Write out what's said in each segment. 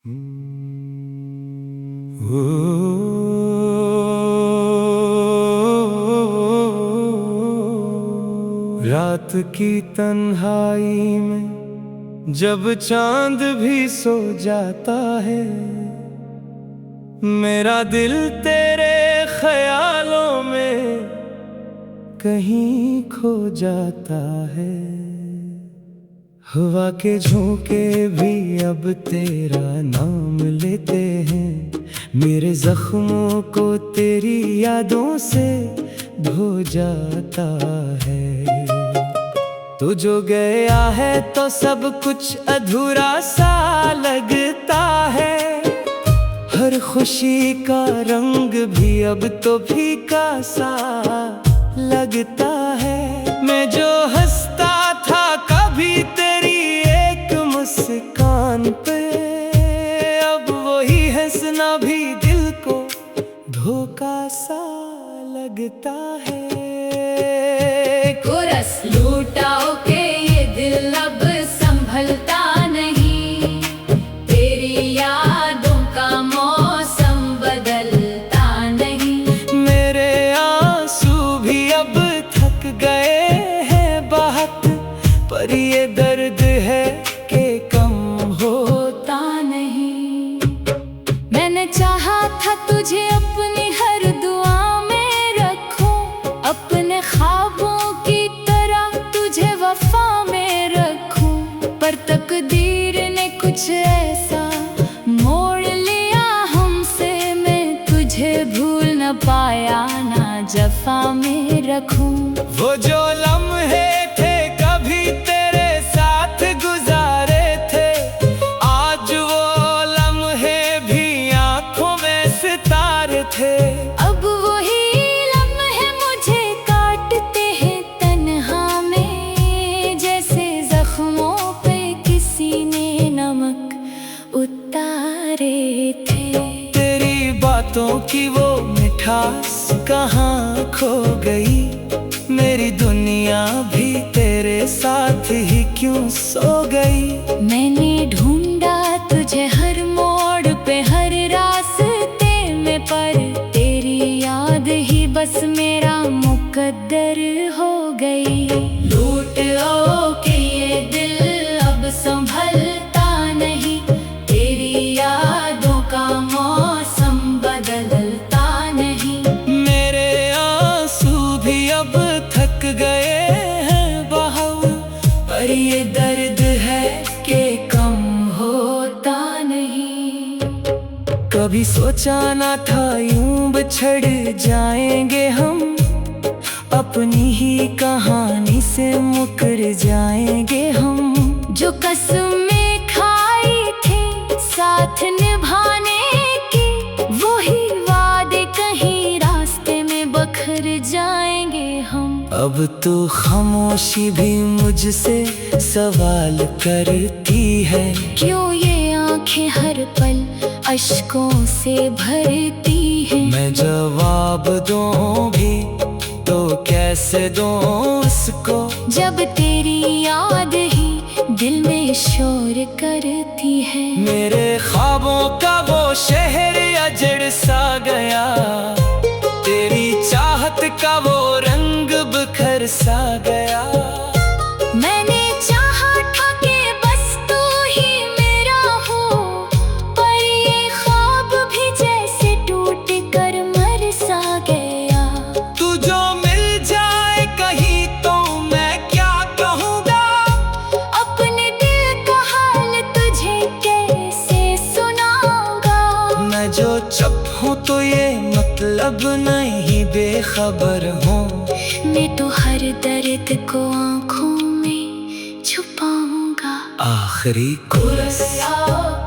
रात की तन्हाई में जब चांद भी सो जाता है, मेरा दिल तेरे ख्यालों में कहीं खो जाता है। हवा के झोंके भी अब तेरा नाम लेते हैं, मेरे जख्मों को तेरी यादों से धो जाता है। तू जो गया है तो सब कुछ अधूरा सा लगता है, हर खुशी का रंग भी अब तो फीका सा लगता है। मैं जो हंसता था कभी तेरी एक मुस्कान पे, अब वही हंसना भी दिल को धोखा सा लगता है। कोरस लूटाओ के ये दिल अब संभलता नहीं, तेरी यादों का मौसम बदलता नहीं। मेरे आंसू भी अब थक गए हैं बहुत, पर ये दर्द है कि कम होता नहीं। मैंने चाहा था तुझे अपनी हर दुआ में रखूं, अपने ख्वाबों की तरह तुझे वफा में रखूं, पर तकदीर ने कुछ ऐसा मोड़ लिया हमसे, मैं तुझे भूल न पाया ना जफा में रखूं। वो जो लम्हे थे कभी तेरे साथ गुजारे थे, आज वो लम्हे भी आंखों में सितारे थे। अब वही लम्हे मुझे काटते हैं तन्हा में, जैसे जख्मों पे किसी ने नमक उतारे थे। तेरी बातों की वो मिठास कहाँ खो गई, मेरी दुनिया भी तेरे साथ ही क्यों सो गई। मैंने ढूंढा तुझे हर मोड़ पे हर रास्ते में, पर तेरी याद ही बस मेरा मुकद्दर हो गई। लूट लो के ये दिल अब संभलता नहीं, तेरी यादों का मौसम बदलता नहीं। मेरे आंसू भी अब थक गए हैं बहुत, पर ये दर्द है कि कम होता नहीं। कभी सोचा ना था यूं बिछड़ जाएंगे हम, अपनी ही कहानी से मुकर जाएंगे हम। जो कसमें खाई थी साथ निभाने की, वही वादे कहीं रास्ते में बखर जाएंगे हम। अब तो खामोशी भी मुझसे सवाल करती है, क्यों ये आंखें हर पल अश्कों से भरती हैं। मैं जवाब दूं भी तो कैसे दूं उसको, जब तेरी याद ही दिल में शोर करती है। मेरे ख्वाबों का वो शहर अजड़ सा गया, तेरी चाहत का वो रंग बिखर सा गया। मैंने चाहा था कि बस तू ही मेरा हो, पर ये ख्वाब भी जैसे टूट कर मर सा गया। तू जो मिल जाए कहीं तो मैं क्या कहूँगा, अपने दिल का हाल तुझे कैसे सुनाऊंगा। मैं जो चुप हूँ तो ये मतलब नहीं बेखबर हूँ, मैं तो हर दर्द को आँखों में छुपाऊंगा। आखिरी कोरस।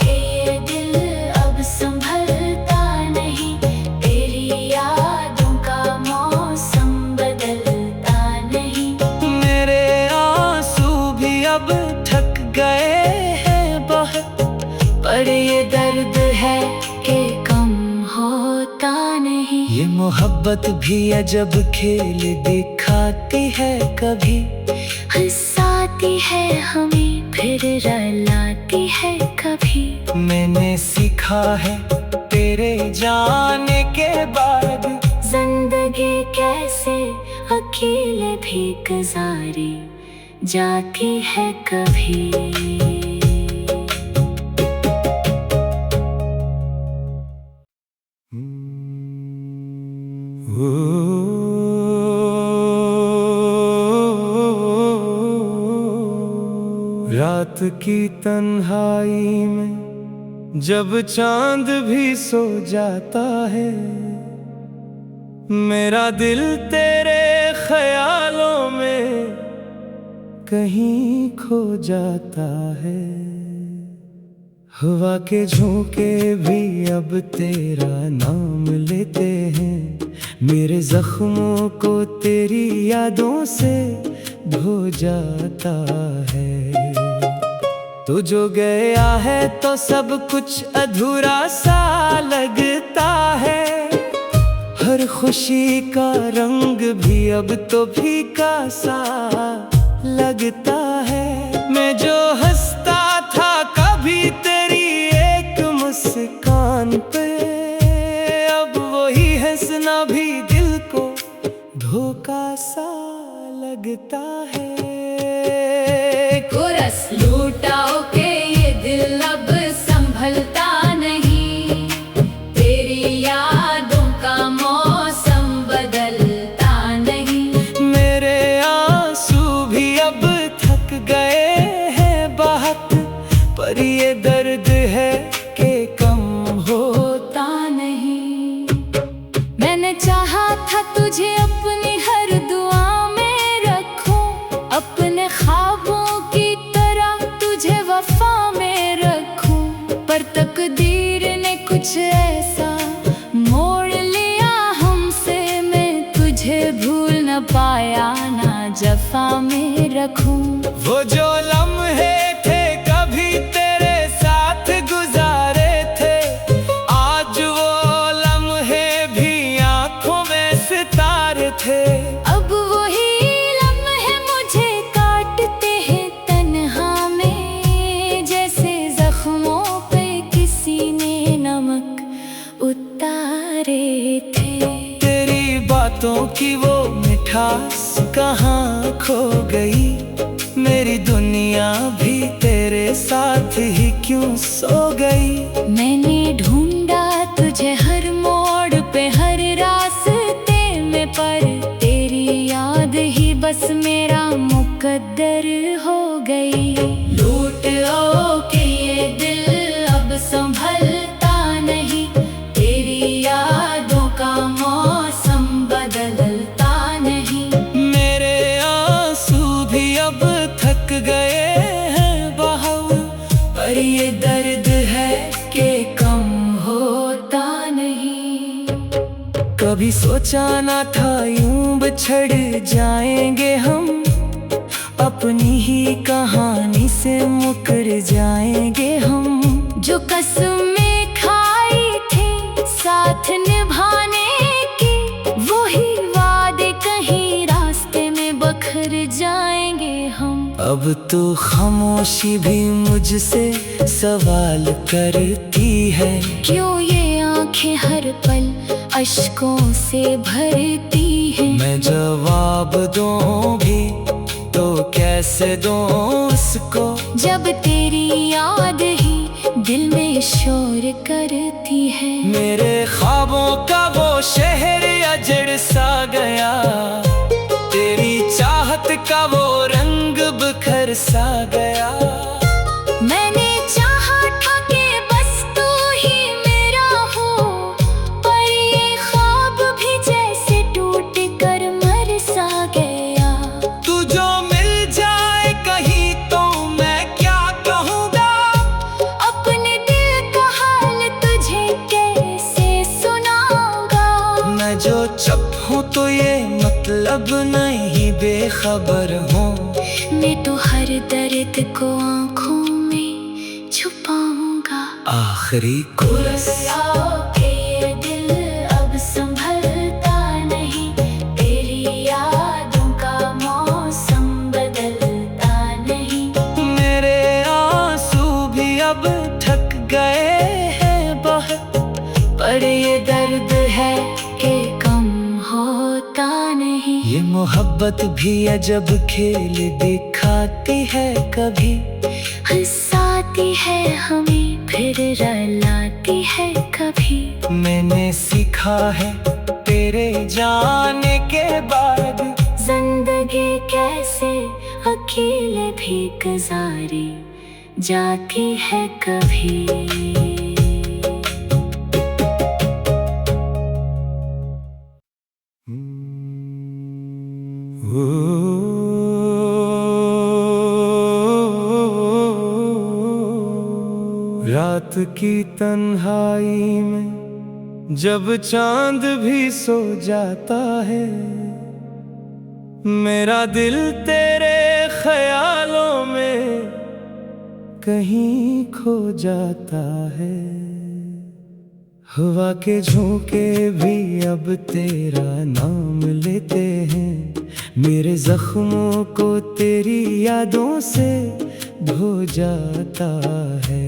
के ये दिल अब संभलता नहीं, तेरी यादों का मौसम बदलता नहीं। मेरे आंसू भी अब थक गए हैं बहुत, पर ये दर्द है कि कम होता नहीं। ये मोहब्बत भी अजब खेल दिखाती है, कभी हंसाती जगाती है हमें, फिर रुलाती है कभी। मैंने सीखा है तेरे जाने के बाद, जिंदगी कैसे अकेले भी गुजारी जाती है कभी। रात की तन्हाई में जब चांद भी सो जाता है, मेरा दिल तेरे ख्यालों में कहीं खो जाता है। हवा के झोंके भी अब तेरा नाम लेते हैं, मेरे जख्मों को तेरी यादों से धो जाता है। तू जो गया है तो सब कुछ अधूरा सा लगता है, हर खुशी का रंग भी अब तो फीका सा लगता है। मैं जो हंसता था कभी तेरी एक मुस्कान पे, अब वही हंसना भी दिल को धोखा सा लगता है। कोरस लूटाओ के ये दिल अब संभलता नहीं, तेरी यादों का मौसम बदलता नहीं। मेरे आंसू भी अब थक गए हैं बहुत, पर ये दर्द है कि कम होता नहीं। मैंने चाहा था तुझे अपनी हर दुआ में रखूं, अपने ख्वाबों की तरह तुझे वफा में रखूं, पर तकदीर ने कुछ ऐसा मोड़ लिया हमसे, मैं तुझे भूल न पाया ना जफा में रखूं। वो जो लम्हे थे कभी तेरे साथ गुजारे थे, आज वो लम्हे भी आंखों में सितारे थे। अब वही लम्हे मुझे काटते हैं तन्हा में, जैसे जख्मों पे किसी ने नमक उतारे थे। तेरी बातों की वो मिठास कहाँ खो गई, मेरी दुनिया भी तेरे साथ ही क्यों सो गई। मैंने ढूंढा तुझे हर मोड़ पे हर रास्ते में, पर तेरी याद ही बस मेरा मुकद्दर हो गई। लूट ओ के ये दिल अब संभलता नहीं, तेरी यादों का मौसम बदलता नहीं। मेरे आंसू भी अब थक गए हैं बहुत, पर ये दर्द है कि कम होता नहीं। कभी सोचा ना था यूं बिछड़ जाएंगे हम, अपनी ही कहानी से मुकर जाएंगे हम। जो कसमें खाई थी साथ निभाने की, वही वादे कहीं रास्ते में बखर जाएंगे हम। अब तो खामोशी भी मुझसे सवाल करती है, क्यों ये आंखें हर पल अश्कों से भरती हैं। मैं जवाब दूं भी तो कैसे दूं उसको, जब तेरी याद ही दिल में शोर करती है। मेरे ख्वाबों का वो शहर अजड़ सा गया, तेरी चाहत का वो रंग बिखर सा गया। मैंने चाहा था कि बस तू ही मेरा हो, पर ये ख्वाब भी जैसे टूट कर मर सा गया। तू जो मिल जाए कहीं तो मैं क्या कहूँगा, अपने दिल का हाल तुझे कैसे सुनाऊंगा। मैं जो चुप हूँ तो ये मतलब नहीं बेखबर हूँ, मैं तो हर दर्द को आंखों में छुपाऊंगा। आखिरी कोरस। के ये दिल अब संभलता नहीं, तेरी यादों का मौसम बदलता नहीं। पर ये दर्द है कि कम होता नहीं। ये मोहब्बत भी अजब खेल दिखाती है, कभी हंसाती है हमें फिर रुलाती है कभी। मैंने सीखा है तेरे जाने के बाद जिंदगी कैसे अकेले भी गुजारी जाती है कभी। रात की तन्हाई में जब चांद भी सो जाता है, मेरा दिल तेरे ख्यालों में कहीं खो जाता है। हवा के झोंके भी अब तेरा नाम लेते हैं, मेरे जख्मों को तेरी यादों से धो जाता है।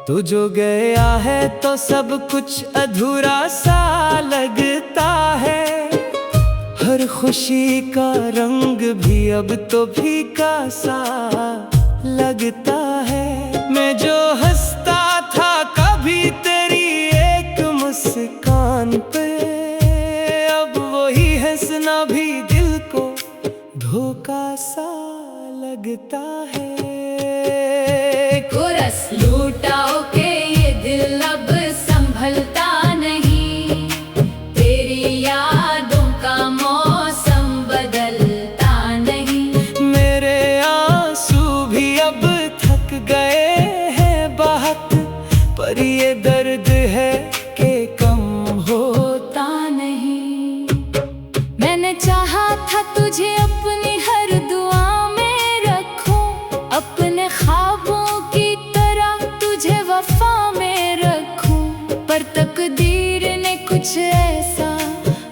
तू जो गया है तो सब कुछ अधूरा सा लगता है, हर खुशी का रंग भी अब तो फीका सा लगता है। मैं जो हंसता था कभी तेरी एक मुस्कान पे, अब वही हंसना भी दिल को धोखा सा लगता है। कोरस लूटाओ के ये दिल अब संभलता नहीं, तेरी यादों का मौसम बदलता नहीं। मेरे आंसू भी अब थक गए हैं बहुत, पर ये दर्द है कि कम होता नहीं। मैंने चाहा था तुझे अपनी हर दुआ में रखूं, अपने ख्वाबों की तरह तुझे वफा में रखूं, पर तकदीर ने कुछ ऐसा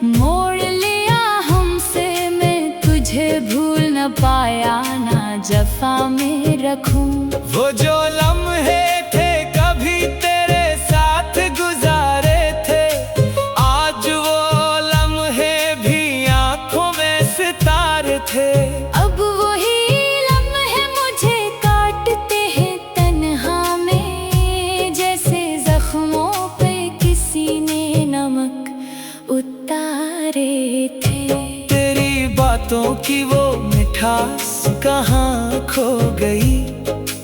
मोड़ लिया हमसे, मैं तुझे भूल न पाया ना जफा में रखूं। वो जो लम्हे थे कभी तेरे साथ गुजारे थे, आज वो लम्हे भी आंखों में सितारे थे। अब वही लम्हे मुझे काटते हैं तन्हा में, जैसे जख्मों पे किसी ने नमक उतारे थे। तेरी बातों की वो मिठास कहाँ खो गई,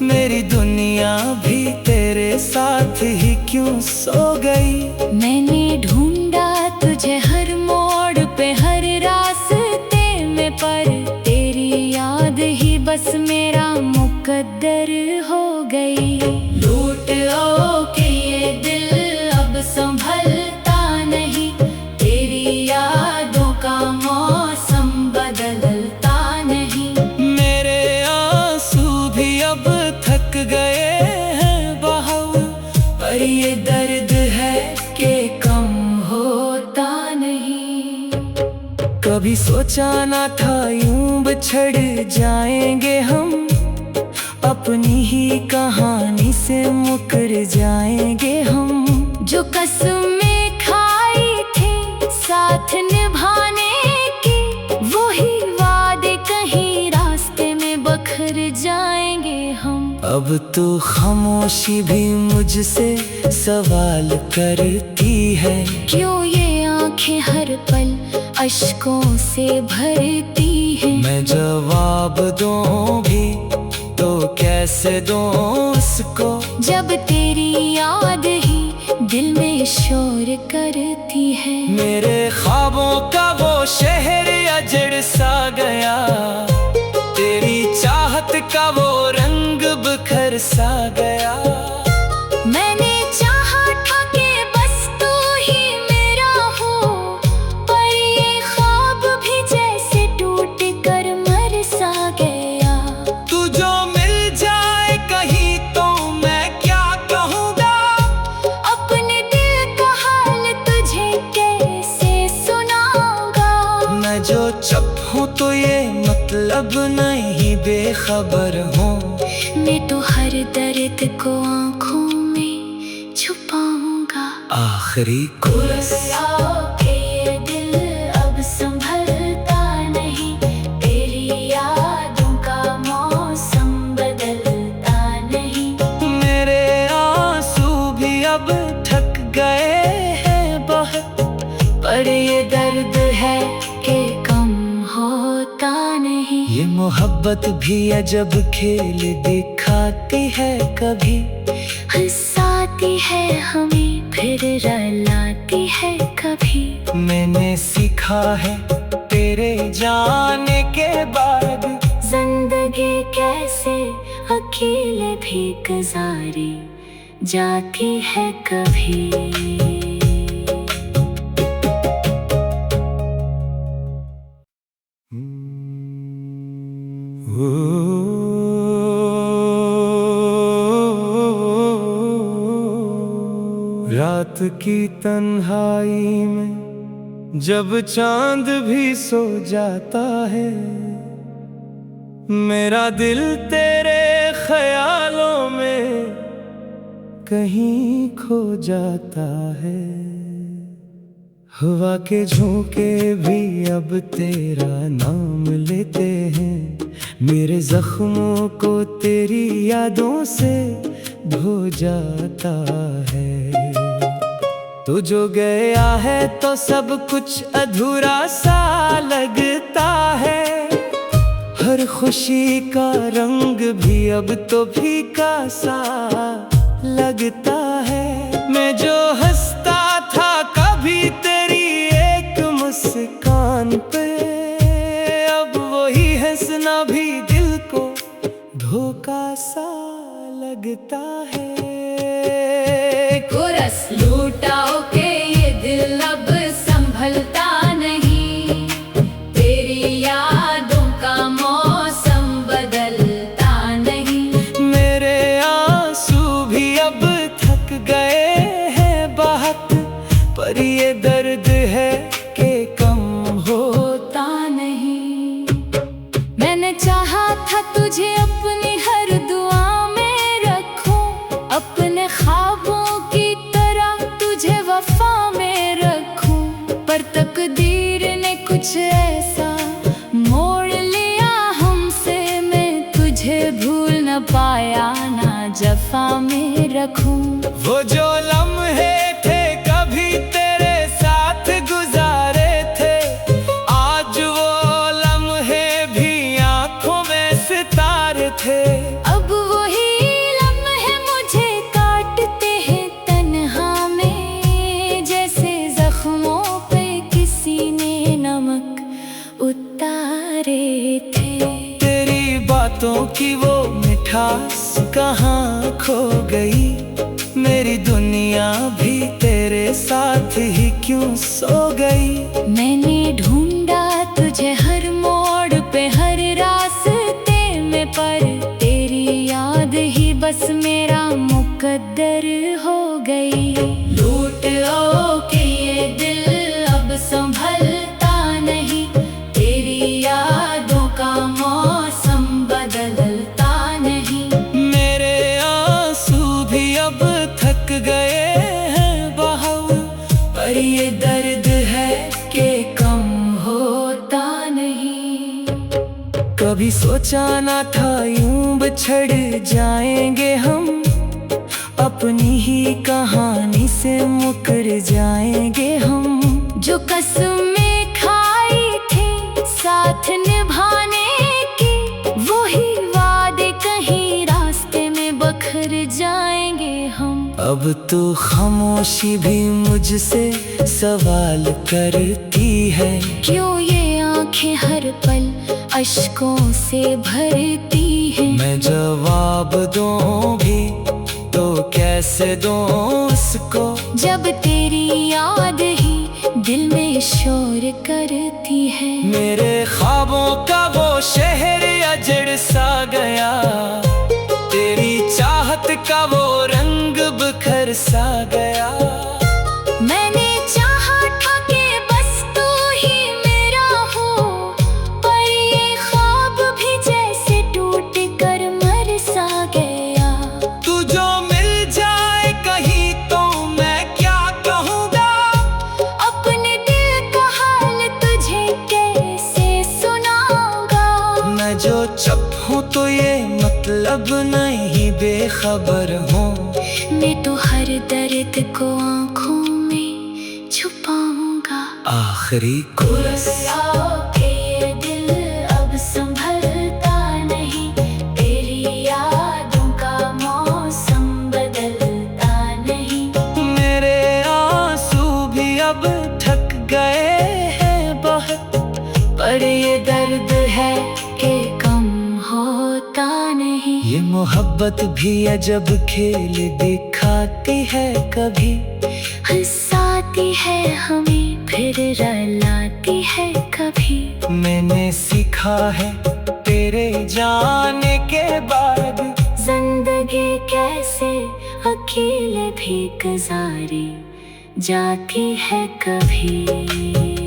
मेरी दुनिया भी तेरे साथ ही क्यों सो गई। मैंने ढूंढा तुझे हर मोड़ पे हर रास्ते में, पर तेरी याद ही बस मेरा मुकद्दर हो गई। लूट ओ के ये दिल अब संभलता नहीं, तेरी यादों का मौसम बदलता नहीं। मेरे आंसू भी अब थक गए हैं बहुत, पर ये दर्द है कि कम होता नहीं। कभी सोचा ना था यूं बिछड़ जाएंगे हम, अपनी ही कहानी से मुकर जाएंगे हम। जो कसमें खाई थी साथ निभाने की, वही वादे कहीं रास्ते में बखर जाएंगे हम। अब तो खामोशी भी मुझसे सवाल करती है, क्यों ये आंखें हर पल अश्कों से भरती हैं। मैं जवाब दूं भी तो कैसे दूं उसको, जब तेरी याद ही दिल में शोर करती है। मेरे ख्वाबों का वो शहर अजड़ सा गया, तेरी चाहत का वो रंग बिखर सा गया। मैंने चाहा था कि बस तू ही मेरा हो, पर ये ख्वाब भी जैसे टूट कर मर सा गया। तू जो मिल जाए कहीं तो मैं क्या कहूँगा, अपने दिल का हाल तुझे कैसे सुनाऊंगा। मैं जो चुप हूँ तो ये मतलब नहीं बेखबर हूँ, मैं तो हर दर्द को आंखों में छुपाऊंगा। आखिरी कोरस। के ये दिल अब संभलता नहीं, तेरी यादों का मौसम बदलता नहीं। मेरे आंसू भी अब थक गए हैं बहुत, पर ये दर्द है कि कम होता नहीं। ये मोहब्बत भी अजब खेल दिखाती है, कभी हंसाती है हमें फिर रुलाती है कभी। मैंने सीखा है तेरे जाने के बाद, जिंदगी कैसे अकेले भी गुजारी जाती है कभी। रात की तन्हाई में जब चांद भी सो जाता है, मेरा दिल तेरे ख्यालों में कहीं खो जाता है। हवा के झोंके भी अब तेरा नाम लेते हैं, मेरे जख्मों को तेरी यादों से धो जाता है। तू जो गया है तो सब कुछ अधूरा सा लगता है, हर खुशी का रंग भी अब तो फीका सा लगता है। मैं जो हंसता था कभी तेरी एक मुस्कान पे, अब वही हंसना भी दिल को धोखा सा लगता है। कोरस लूटाओ के ये दिल अब संभलता नहीं, तेरी यादों का मौसम बदलता नहीं। मेरे आंसू भी अब थक गए हैं बहुत, पर ये दर्द है कि कम होता नहीं। मैंने चाहा था तुझे अपनी हर दुआ में रखूं, अपने ख्वाबों की तरह तुझे वफा में रखूं, पर तकदीर ने कुछ ऐसा मोड़ लिया हमसे, मैं तुझे भूल न पाया ना जफा में रखूं। वो जो लम्हे थे कभी तेरे साथ गुजारे थे, आज वो लम्हे भी आंखों में सितारे थे। अब वही लम्हे मुझे काटते हैं तन्हा में, जैसे जख्मों पे किसी ने नमक उतारे थे। तेरी बातों की वो मिठास कहाँ खो गई, मेरी दुनिया भी तेरे साथ ही क्यों सो गई। मैंने ढूंढा तुझे हर मोड़ पे हर रास्ते में, पर तेरी याद ही बस मेरा मुकद्दर हो गई। लूट लो के ये दिल अब संभलता नहीं, तेरी यादों का मौसम बदलता नहीं। मेरे आंसू भी अब थक गए हैं बहुत, पर ये दर्द है कि कम होता नहीं। कभी सोचा ना था यूं बिछड़ जाएंगे हम, अपनी ही कहानी से मुकर जाएंगे हम। जो कसमें खाई थी साथ निभाने की, वही वादे कहीं रास्ते में बखर जाएंगे हम। अब तो खामोशी भी मुझसे सवाल करती है, क्यों ये आंखें हर पल अश्कों से भरती हैं। मैं जवाब दूं भी तो कैसे दूं उसको, जब तेरी याद ही दिल में शोर करती है। मेरे ख्वाबों का वो शहर अजड़ सा गया, तेरी चाहत का वो रंग बिखर सा गया। मैंने चाहा था कि बस तू ही मेरा हो, पर ये ख्वाब भी जैसे टूट कर मर सा गया। तू जो मिल जाए कहीं तो मैं क्या कहूँ अब नहीं बेखबर हूँ। मैं तो हर दर्द को आँखों में छुपाऊंगा। आखिरी गुस्सा के ये दिल अब संभलता नहीं, तेरी यादों का मौसम बदलता नहीं। मेरे आंसू भी अब थक गए हैं बहुत, पर ये दर्द है कि कम होता नहीं। ये मोहब्बत भी अजब खेल दिखाती है, कभी हंसाती है हमें फिर रुलाती है कभी। मैंने सीखा है तेरे जाने के बाद, जिंदगी कैसे अकेले भी गुजारी जाती है कभी।